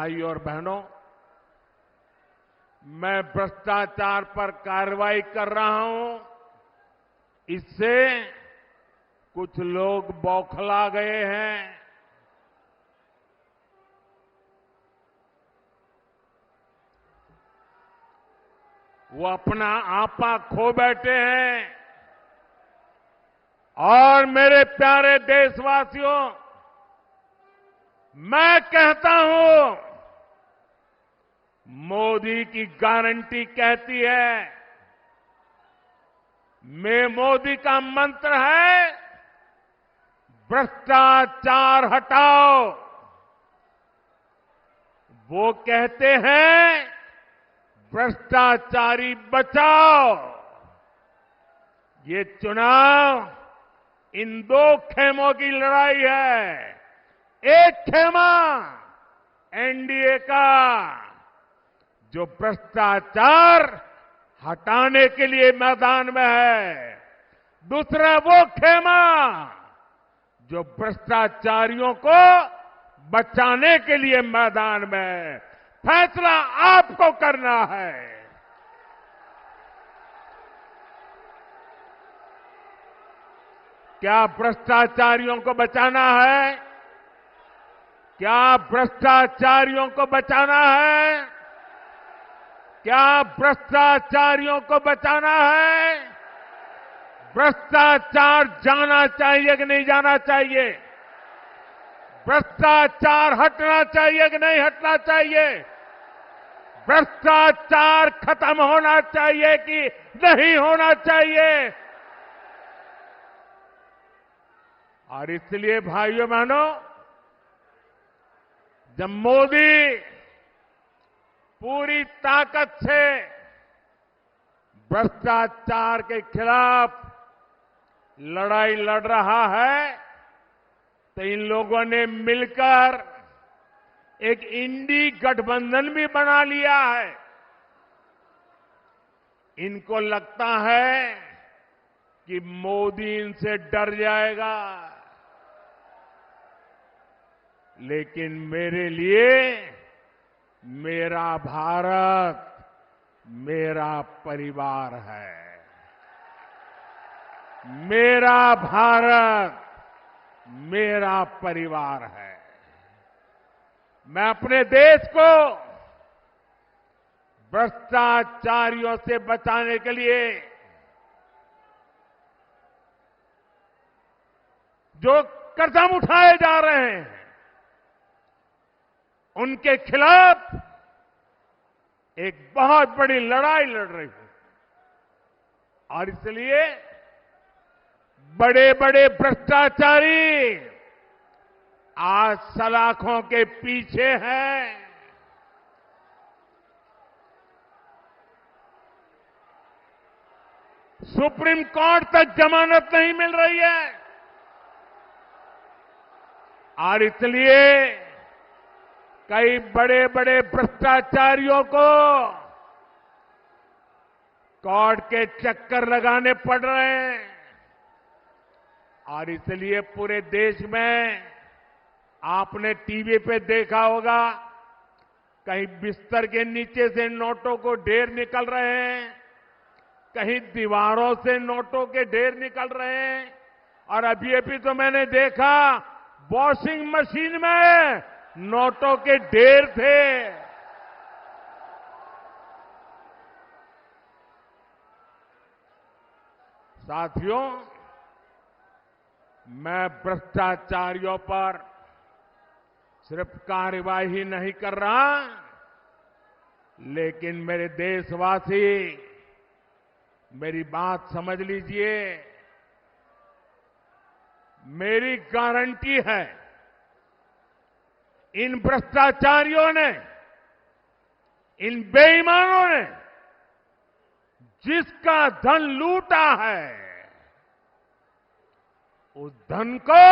भाइयों और बहनों, मैं भ्रष्टाचार पर कार्रवाई कर रहा हूं, इससे कुछ लोग बौखला गए हैं। वो अपना आपा खो बैठे हैं। और मेरे प्यारे देशवासियों, मैं कहता हूं, मोदी की गारंटी कहती है, मोदी का मंत्र है, भ्रष्टाचार हटाओ। वो कहते हैं, भ्रष्टाचारी बचाओ। ये चुनाव इन दो खेमों की लड़ाई है। एक खेमा एनडीए का, जो भ्रष्टाचार हटाने के लिए मैदान में है। दूसरा वो खेमा जो भ्रष्टाचारियों को बचाने के लिए मैदान में है। फैसला आपको करना है। क्या भ्रष्टाचारियों को बचाना है? क्या भ्रष्टाचारियों को बचाना है? क्या भ्रष्टाचारियों को बचाना है? भ्रष्टाचार जाना चाहिए कि नहीं जाना चाहिए? भ्रष्टाचार हटना चाहिए कि नहीं हटना चाहिए? भ्रष्टाचार खत्म होना चाहिए कि नहीं होना चाहिए? और इसलिए भाइयों बहनों, जब मोदी पूरी ताकत से भ्रष्टाचार के खिलाफ लड़ाई लड़ रहा है, तो इन लोगों ने मिलकर एक इंडी गठबंधन भी बना लिया है। इनको लगता है कि मोदी इनसे डर जाएगा, लेकिन मेरे लिए मेरा भारत मेरा परिवार है। मेरा भारत मेरा परिवार है। मैं अपने देश को भ्रष्टाचारियों से बचाने के लिए जो कदम उठाए जा रहे हैं, उनके खिलाफ एक बहुत बड़ी लड़ाई लड़ रही हूं। और इसलिए बड़े बड़े भ्रष्टाचारी आज सलाखों के पीछे हैं। सुप्रीम कोर्ट तक जमानत नहीं मिल रही है। और इसलिए कई बड़े बड़े भ्रष्टाचारियों को कोर्ट के चक्कर लगाने पड़ रहे हैं। और इसलिए पूरे देश में आपने टीवी पे देखा होगा, कहीं बिस्तर के नीचे से नोटों को ढेर निकल रहे हैं, कहीं दीवारों से नोटों के ढेर निकल रहे हैं। और अभी तो मैंने देखा, वॉशिंग मशीन में नोटों के ढेर थे। साथियों, मैं भ्रष्टाचारियों पर सिर्फ कार्रवाई नहीं कर रहा, लेकिन मेरे देशवासी मेरी बात समझ लीजिए। मेरी गारंटी है, इन भ्रष्टाचारियों ने, इन बेईमानों ने जिसका धन लूटा है, उस धन को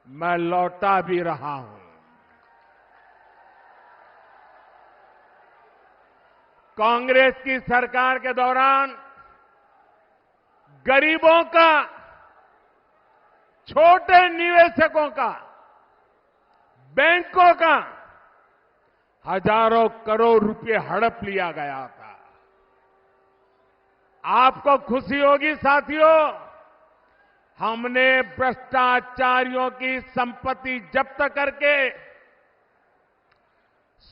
मैं लौटा भी रहा हूं। कांग्रेस की सरकार के दौरान गरीबों का, छोटे निवेशकों का, बैंकों का हजारों करोड़ रुपए हड़प लिया गया था। आपको खुशी होगी साथियों, हमने भ्रष्टाचारियों की संपत्ति जब्त करके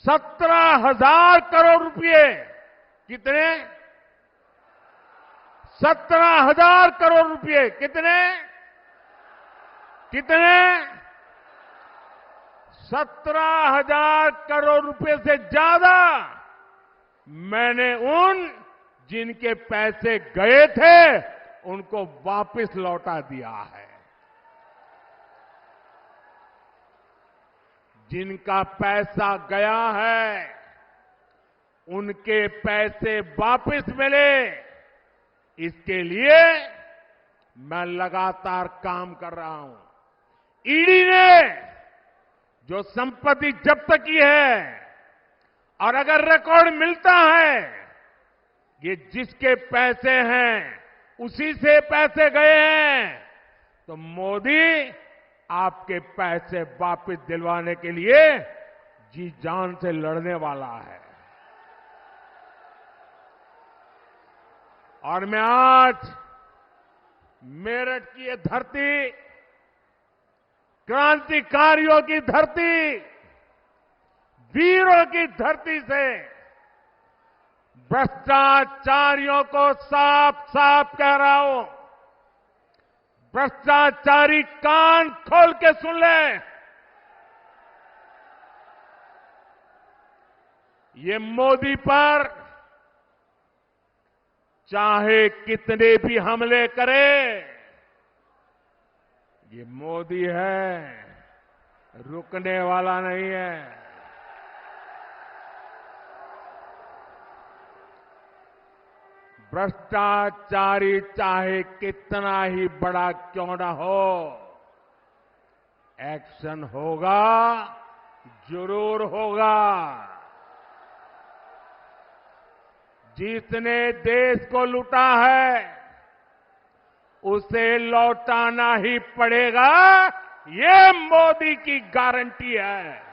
17,000 करोड़ रुपए, कितने? 17,000 करोड़ रुपए। कितने? 17,000 करोड़ रुपए से ज्यादा मैंने उन जिनके पैसे गए थे उनको वापस लौटा दिया है। जिनका पैसा गया है उनके पैसे वापस मिले, इसके लिए मैं लगातार काम कर रहा हूं। ईडी ने जो संपत्ति जब्त की है, और अगर रिकॉर्ड मिलता है ये जिसके पैसे हैं उसी से पैसे गए हैं, तो मोदी आपके पैसे वापस दिलवाने के लिए जी जान से लड़ने वाला है। और मैं आज मेरठ की ये धरती, क्रांतिकारियों की धरती, वीरों की धरती से भ्रष्टाचारियों को साफ साफ कह रहा हूं, भ्रष्टाचारी कान खोल के सुन ले। ये मोदी पर चाहे कितने भी हमले करे, ये मोदी है, रुकने वाला नहीं है। भ्रष्टाचारी चाहे कितना ही बड़ा क्यों ना हो, एक्शन होगा, जरूर होगा। जिसने देश को लूटा है उसे लौटाना ही पड़ेगा, ये मोदी की गारंटी है।